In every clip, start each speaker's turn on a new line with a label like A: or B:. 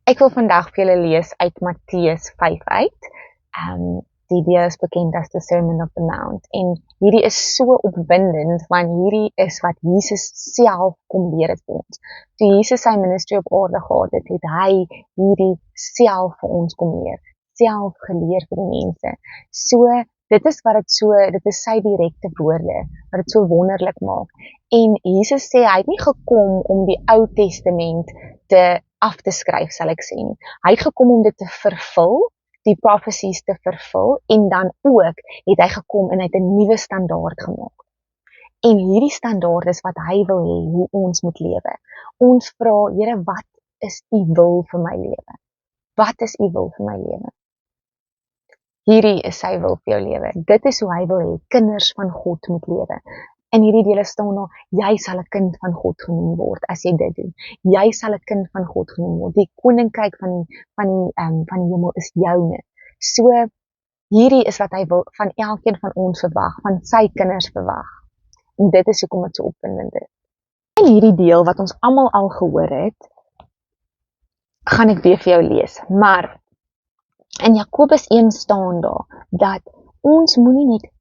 A: Ek wil vandag vir julle lees uit Matteus 5 uit. Die deel is bekend as the Sermon of the Mount. En hierdie is so opwindend, want hierdie is wat Jesus self kom leer het vir ons. Toe Jesus sy ministry op aarde gehad het, het hy hierdie self vir ons kom leer. Self geleer vir die mense. So, dit is sy direkte woorde, wat het so wonderlik maak. En Jesus sê, hy het nie gekom om die Ou Testament af te skryf, sal ek sê nie. Hy het gekom om dit te vervul, die prophecies te vervul, en dan ook het hy gekom en hy het 'n nuwe standaard gemaak. En hierdie standaard is wat hy wil hê, hoe ons moet lewe. Ons vra, Here, wat is u wil vir my lewe? Wat is u wil vir my lewe? Hierdie is sy wil vir jou lewe. Dit is hoe hy wil hê, kinders van God moet lewe. In hierdie dele staan daar, jy sal 'n kind van God genoem word, as jy dit doen. Jy sal 'n kind van God genoem word. Die koninkryk van die hemel is joune. So, hierdie is wat hy wil, van elkeen van ons verwag, van sy kinders verwag. En dit is hoekom dit so opwindend is. In hierdie deel, wat ons almal al gehoor het, gaan ek weer vir jou lees. Maar, in Jakobus 1 staan daar, dat ons moenie net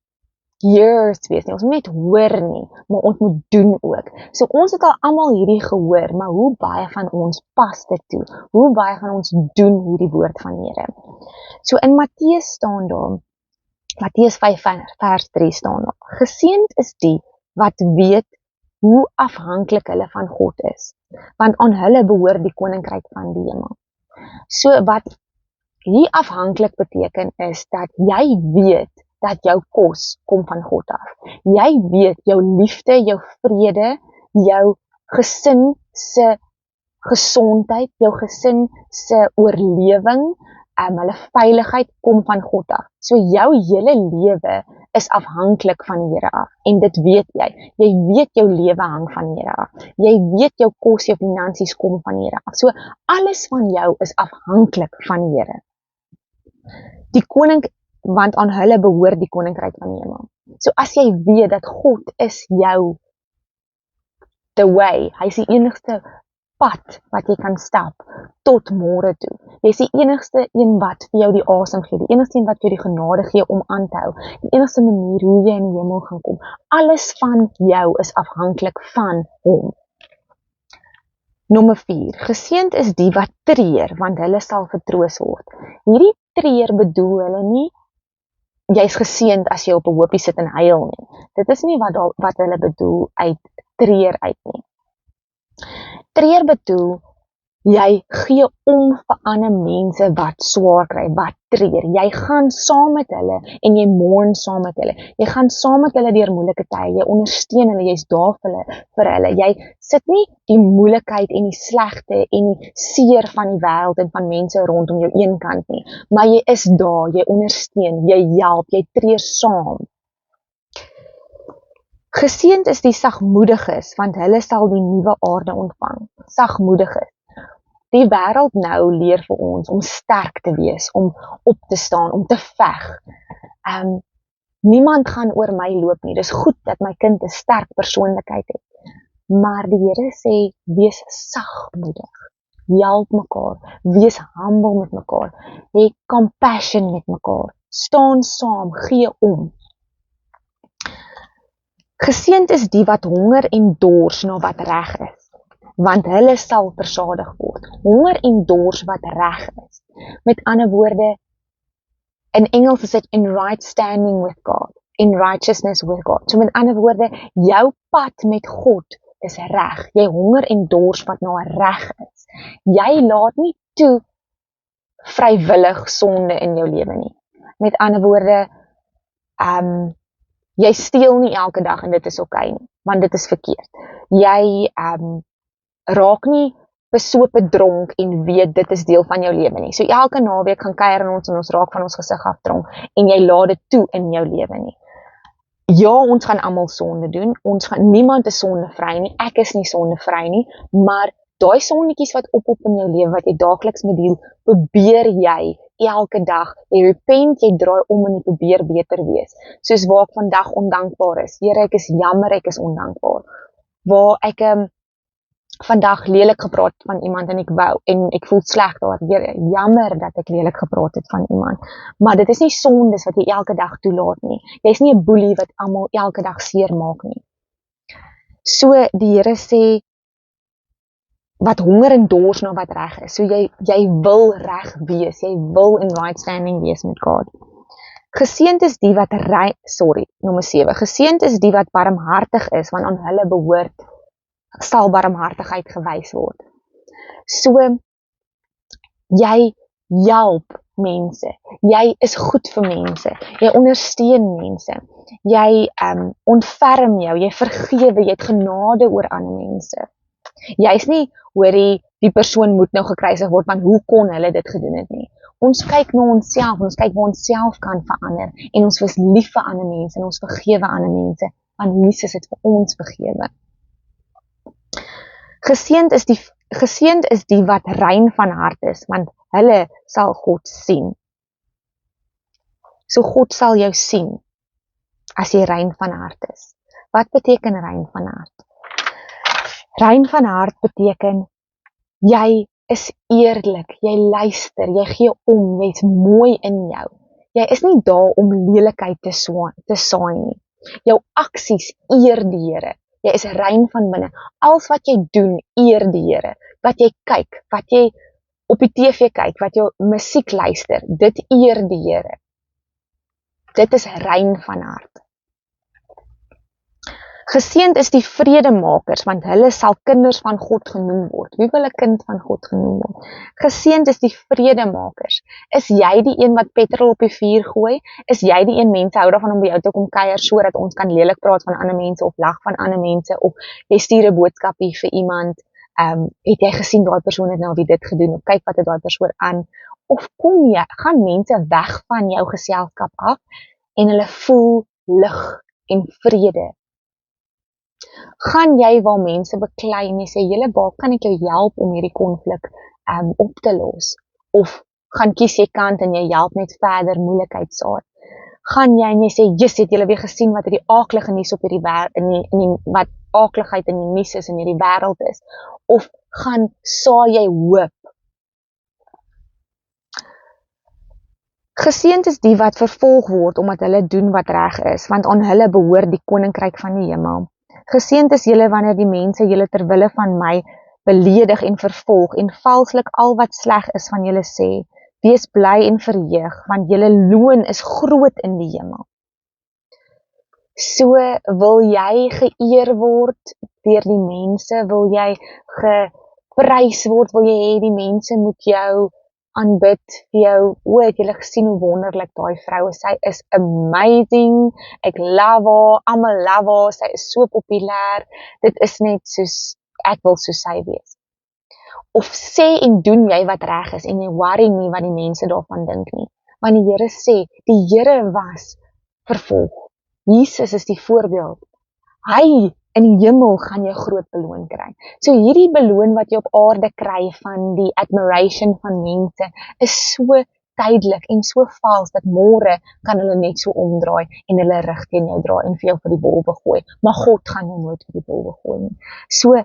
A: hears wees nie, ons moet net hoor nie, maar ons moet doen ook. So ons het al almal hierdie gehoor, maar hoe baie van ons pas dit toe? Hoe baie van ons doen hierdie woord van Here? So in Matteus staan daar, Matteus 5 vers 3 staan daar, geseënd is die wat weet hoe afhanklik hulle van God is, want aan hulle behoort die koninkryk van die hemel. So wat hier afhanklik beteken is dat jy weet dat jou kos kom van God af. Jy weet jou liefde, jou vrede, jou gesin se gesondheid, jou gesin se oorlewing, hulle veiligheid kom van God af. So jou hele lewe is afhanklik van die Here af. En dit weet jy. Jy weet jou lewe hang van die Here af. Jy weet jou kos, jou finansies kom van die Here af. So alles van jou is afhanklik van die Here. Want aan hulle behoort die koninkryk van die hemel. So as jy weet dat God is jou the way, hy is die enigste pad wat jy kan stap tot môre toe. Jy is die enigste een wat vir jou die asem gee, die enigste een wat vir jou die genade gee om aan te hou, die enigste manier hoe jy in die hemel gaan kom. Alles van jou is afhanklik van hom. Nommer 4, geseënd is die wat treur, want hulle sal vertroos word. Hierdie treur bedoel hulle nie, jy is geseënd as jy op 'n hoopie sit en huil nie. Dit is nie wat hulle bedoel uit treur uit nie. Treur bedoel, jy gee om vir ander mense wat swaar kry, wat treur. Jy gaan saam met hulle en jy mourn saam met hulle. Jy gaan saam met hulle deur moeilike tye, jy ondersteun hulle, jy's daar vir hulle. Jy sit nie die moeilikheid en die slegte en die seer van die wêreld en van mense rondom jou een kant nie, maar jy is daar, jy ondersteun, jy help, jy treur saam. Geseënd is die sagmoediges, want hulle sal die nuwe aarde ontvang. Sagmoediges. Die wêreld nou leer vir ons om sterk te wees, om op te staan, om te veg. Niemand gaan oor my loop nie. Dis goed dat my kind 'n sterk persoonlikheid het. Maar die Here sê, wees sagmoedig. Help mekaar, wees humble met mekaar, hê compassion met mekaar, staan saam, gee om. Geseënd is die wat honger en dors na wat reg is, want hulle sal versadig word. Honger en dors wat reg is. Met ander woorde, in Engels is dit in right standing with God, in righteousness with God. So met ander woorde, jou pad met God is reg. Jy honger en dors wat na reg is. Jy laat nie toe vrywillig sonde in jou lewe nie. Met ander woorde, jy steel nie elke dag en dit is okay nie, want dit is verkeerd. Jy raak nie besope dronk en weet dit is deel van jou lewe nie. So elke naweek gaan kuier in ons en ons raak van ons gesig af dronk en jy laat dit toe in jou lewe nie. Ja, ons gaan almal sonde doen. Niemand is sondevry nie. Ek is nie sondevry nie, maar daai sonnetjies wat op in jou lewe wat jy daagliks mee deel, probeer jy elke dag, jy repent, jy draai om en jy probeer beter wees. Soos waar ek vandag ondankbaar is. Here, ek is jammer, ek is ondankbaar. Waar ek vandag lelik gepraat van iemand en ek voel sleg daaroor, jammer dat ek lelik gepraat het van iemand, maar dit is nie sondes wat jy elke dag toelaat nie, jy is nie 'n boelie wat almal elke dag seer maak nie. So die Here sê, wat honger en dors na wat reg is, so jy wil reg wees, jy wil in right standing wees met God. Geseënd is die wat nommer 7, geseënd is die wat barmhartig is, want aan hulle behoort sal barmhartigheid gewys word. So, jy help mense, jy is goed vir mense, jy ondersteun mense, jy ontferm jou, jy vergewe, jy het genade oor ander mense. Jy is nie, hoorie, die persoon moet nou gekruisig word, want hoe kon hulle dit gedoen het nie? Ons kyk na onsself, ons kyk waar ons self kan verander, en ons was lief vir ander mense, en ons vergewe ander mense, want Jesus het vir ons vergewe. Geseënd is die wat rein van hart is, want hulle sal God sien. So God sal jou sien, as jy rein van hart is. Wat beteken rein van hart? Rein van hart beteken, jy is eerlik, jy luister, jy gee om, jy is mooi in jou. Jy is nie daar om lelikheid te saai nie. Jou aksies eer die Here. Jy is rein van binne. Alles wat jy doen, eer die Here. Wat jy kyk, wat jy op die TV kyk, wat jy musiek luister, dit eer die Here. Dit is rein van hart. Geseënd is die vredemakers, want hulle sal kinders van God genoem word. Wie wil 'n kind van God genoem word? Geseënd is die vredemakers. Is jy die een wat petrol op die vuur gooi? Is jy die een, mense hou daarvan om by jou te kom kuier, sodat ons kan lelik praat van ander mense, of lag van ander mense, of jy stuur 'n boodskapie vir iemand, het jy gesien daai persoon het nou wie dit gedoen, of kyk wat het daai persoon aan, of gaan mense weg van jou geselskap af, en hulle voel lig en vrede. Gaan jy waar mense beklei en jy sê, julle baak, kan ek jou help om hierdie konflik op te los? Of gaan kies jy kant en jy help net verder moeilikheid saai? Gaan jy en jy sê, jy's, het julle weer gesien wat die aaklige nuus op hierdie wat aakligheid in die nuus is in hierdie wêreld is? Of gaan saai jy hoop? Geseënd is die wat vervolg word omdat hulle doen wat reg is, want aan hulle behoort die koninkryk van die hemel. Geseënd is julle wanneer die mense julle ter wille van my beledig en vervolg en valslik al wat sleg is van julle sê. Wees bly en verheug, want julle loon is groot in die hemel. So wil jy geëer word deur die mense, wil jy geprys word, wil jy hê die mense moet jou aanbid vir jou, het julle gesien hoe wonderlik daai vrou is, sy is amazing, ek love haar, almal love haar, sy is so populêr, dit is net soos, ek wil soos sy wees. Of sê en doen jy wat reg is, en jy worry nie wat die mense daarvan dink nie, want die Here sê, die Here was vervolg, Jesus is die voorbeeld, hy in die hemel gaan jy groot beloon kry. So hierdie beloon wat jy op aarde kry van die admiration van mense is so tydelik en so vals dat môre kan hulle net so omdraai en hulle rug teen jou draai en vir jou vir die wolwe gooi. Maar God gaan jou nooit vir die wolwe gooi nie. So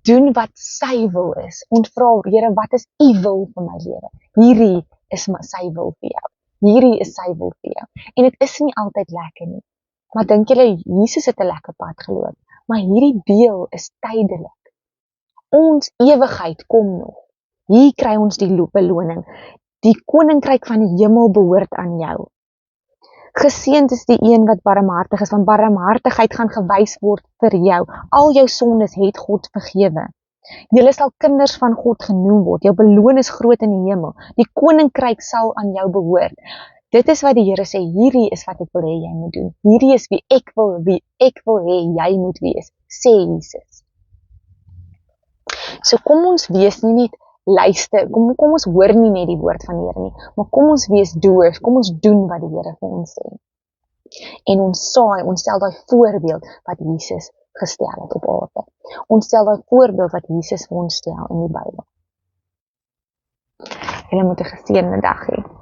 A: doen wat sy wil is. Ontvra, Here, wat is u wil vir my lewe? Hierdie is sy wil vir jou. Hierdie is sy wil vir jou. En dit is nie altyd lekker nie. Maar dink julle Jesus het 'n lekker pad geloop? Maar hierdie deel is tydelik. Ons ewigheid kom nog. Hier kry ons die beloning. Die koninkryk van die hemel behoort aan jou. Geseënd is die een wat barmhartig is, want barmhartigheid gaan gewys word vir jou. Al jou sondes het God vergewe. Julle sal kinders van God genoem word. Jou beloning is groot in die hemel. Die koninkryk sal aan jou behoort. Dit is wat die Here sê, hierdie is wat ek wil hê jy moet doen. Hierdie is wie ek wil hê jy moet wees, sê Jesus. So kom ons wees nie net luister, kom ons hoor nie net die woord van die Here nie, maar kom ons wees doers, kom ons doen wat die Here vir ons sê. En ons stel daai voorbeeld wat Jesus gestel het op aarde. Ons stel daai voorbeeld wat Jesus vir ons stel in die Bybel. Julle moet 'n geseënde dag hê.